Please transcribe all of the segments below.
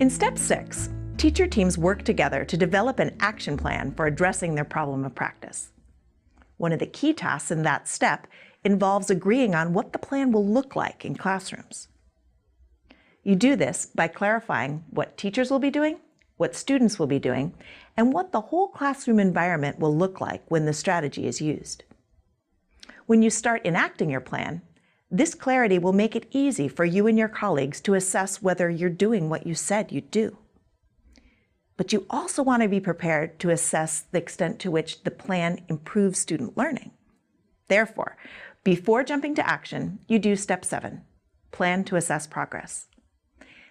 In Step 6, teacher teams work together to develop an action plan for addressing their problem of practice. One of the key tasks in that step involves agreeing on what the plan will look like in classrooms. You do this by clarifying what teachers will be doing, what students will be doing, and what the whole classroom environment will look like when the strategy is used. When you start enacting your plan, this clarity will make it easy for you and your colleagues to assess whether you're doing what you said you'd do. But you also want to be prepared to assess the extent to which the plan improves student learning. Therefore, before jumping to action, you do Step 7, Plan to Assess Progress.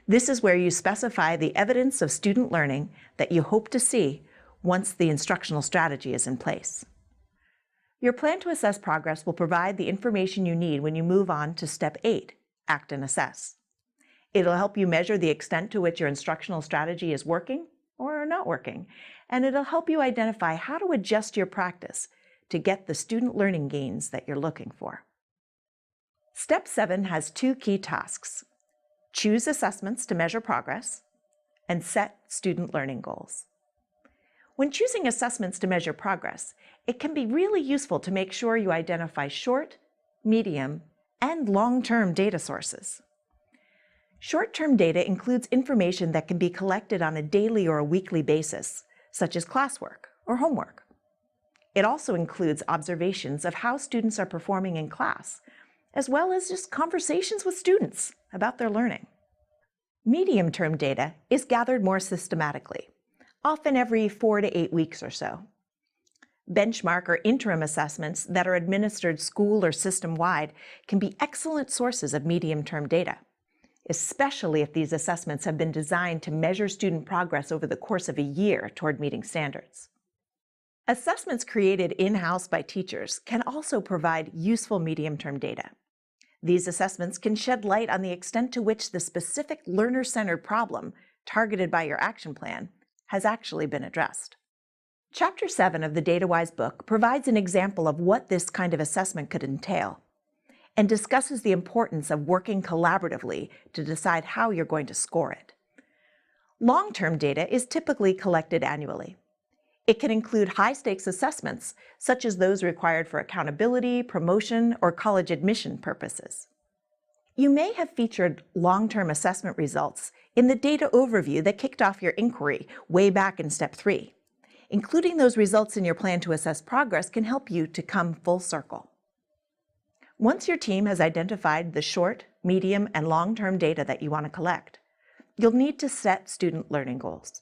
This is where you specify the evidence of student learning that you hope to see once the instructional strategy is in place. Your plan to assess progress will provide the information you need when you move on to Step 8, Act and Assess. It'll help you measure the extent to which your instructional strategy is working or not working, and it'll help you identify how to adjust your practice to get the student learning gains that you're looking for. Step 7 has two key tasks: choose assessments to measure progress, and set student learning goals. When choosing assessments to measure progress, it can be really useful to make sure you identify short, medium, and long-term data sources. Short-term data includes information that can be collected on a daily or a weekly basis, such as classwork or homework. It also includes observations of how students are performing in class, as well as just conversations with students about their learning. Medium-term data is gathered more systematically, often every 4 to 8 weeks or so. Benchmark or interim assessments that are administered school or system-wide can be excellent sources of medium-term data, especially if these assessments have been designed to measure student progress over the course of a year toward meeting standards. Assessments created in-house by teachers can also provide useful medium-term data. These assessments can shed light on the extent to which the specific learner-centered problem targeted by your action plan has actually been addressed. Chapter 7 of the DataWise book provides an example of what this kind of assessment could entail, and discusses the importance of working collaboratively to decide how you're going to score it. Long-term data is typically collected annually. It can include high-stakes assessments, such as those required for accountability, promotion, or college admission purposes. You may have featured long-term assessment results in the data overview that kicked off your inquiry way back in Step 3. Including those results in your plan to assess progress can help you to come full circle. Once your team has identified the short, medium, and long-term data that you want to collect, you'll need to set student learning goals.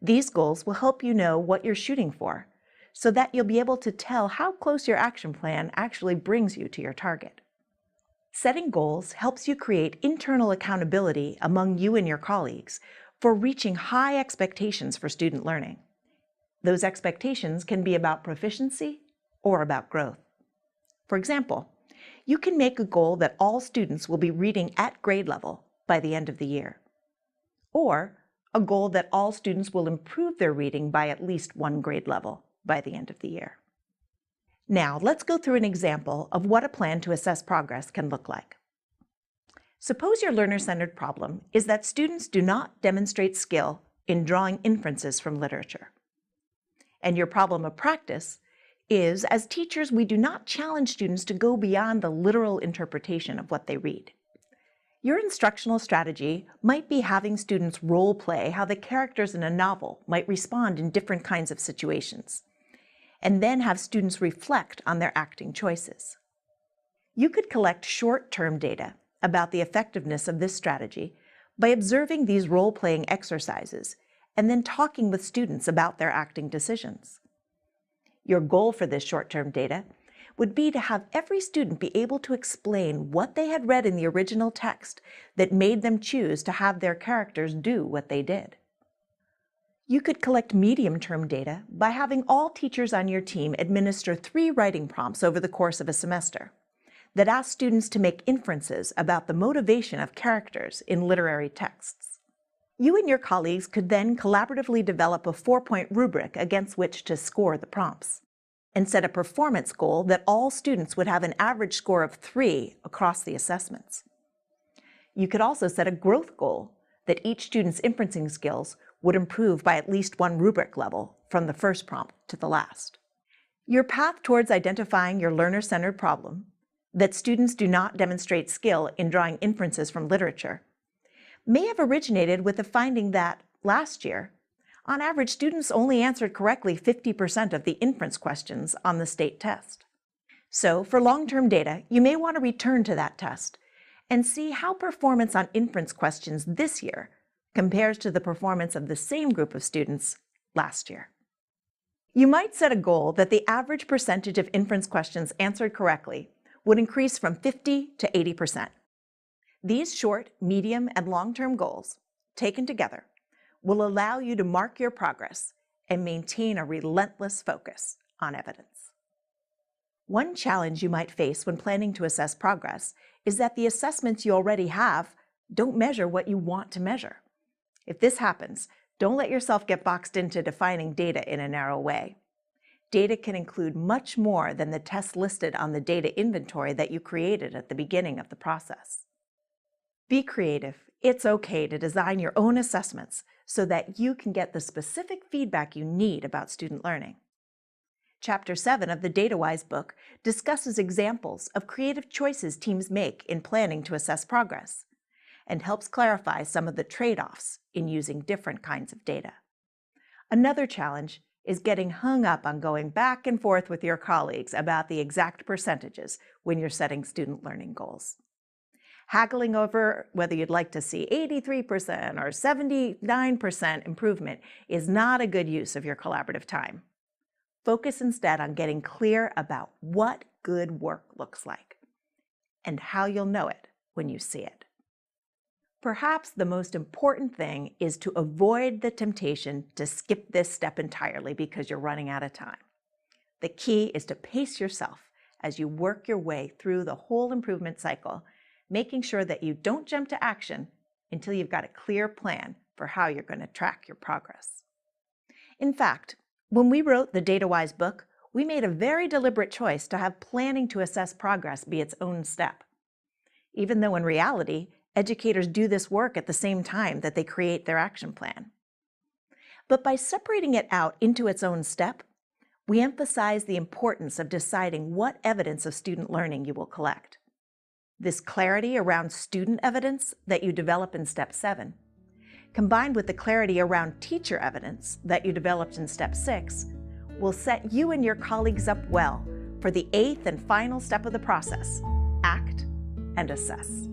These goals will help you know what you're shooting for, so that you'll be able to tell how close your action plan actually brings you to your target. Setting goals helps you create internal accountability among you and your colleagues for reaching high expectations for student learning. Those expectations can be about proficiency or about growth. For example, you can make a goal that all students will be reading at grade level by the end of the year, or a goal that all students will improve their reading by at least 1 grade level by the end of the year. Now, let's go through an example of what a plan to assess progress can look like. Suppose your learner-centered problem is that students do not demonstrate skill in drawing inferences from literature. And your problem of practice is, as teachers, we do not challenge students to go beyond the literal interpretation of what they read. Your instructional strategy might be having students role play how the characters in a novel might respond in different kinds of situations, and then have students reflect on their acting choices. You could collect short-term data about the effectiveness of this strategy by observing these role-playing exercises and then talking with students about their acting decisions. Your goal for this short-term data would be to have every student be able to explain what they had read in the original text that made them choose to have their characters do what they did. You could collect medium-term data by having all teachers on your team administer 3 writing prompts over the course of a semester that ask students to make inferences about the motivation of characters in literary texts. You and your colleagues could then collaboratively develop a 4-point rubric against which to score the prompts, and set a performance goal that all students would have an average score of 3 across the assessments. You could also set a growth goal that each student's inferencing skills would improve by at least one rubric level from the first prompt to the last. Your path towards identifying your learner-centered problem, that students do not demonstrate skill in drawing inferences from literature, may have originated with the finding that, last year, on average, students only answered correctly 50% of the inference questions on the state test. So, for long-term data, you may want to return to that test and see how performance on inference questions this year compares to the performance of the same group of students last year. You might set a goal that the average percentage of inference questions answered correctly would increase from 50 to 80%. These short, medium, and long-term goals, taken together, will allow you to mark your progress and maintain a relentless focus on evidence. One challenge you might face when planning to assess progress is that the assessments you already have don't measure what you want to measure. If this happens, don't let yourself get boxed into defining data in a narrow way. Data can include much more than the tests listed on the data inventory that you created at the beginning of the process. Be creative. It's okay to design your own assessments so that you can get the specific feedback you need about student learning. Chapter 7 of the DataWise book discusses examples of creative choices teams make in planning to assess progress and helps clarify some of the trade-offs in using different kinds of data. Another challenge is getting hung up on going back and forth with your colleagues about the exact percentages when you're setting student learning goals. Haggling over whether you'd like to see 83% or 79% improvement is not a good use of your collaborative time. Focus instead on getting clear about what good work looks like and how you'll know it when you see it. Perhaps the most important thing is to avoid the temptation to skip this step entirely because you're running out of time. The key is to pace yourself as you work your way through the whole improvement cycle, making sure that you don't jump to action until you've got a clear plan for how you're going to track your progress. In fact, when we wrote the DataWise book, we made a very deliberate choice to have planning to assess progress be its own step, even though in reality, educators do this work at the same time that they create their action plan. But by separating it out into its own step, we emphasize the importance of deciding what evidence of student learning you will collect. This clarity around student evidence that you develop in Step 7, combined with the clarity around teacher evidence that you developed in Step 6, will set you and your colleagues up well for the 8th and final step of the process, act and assess.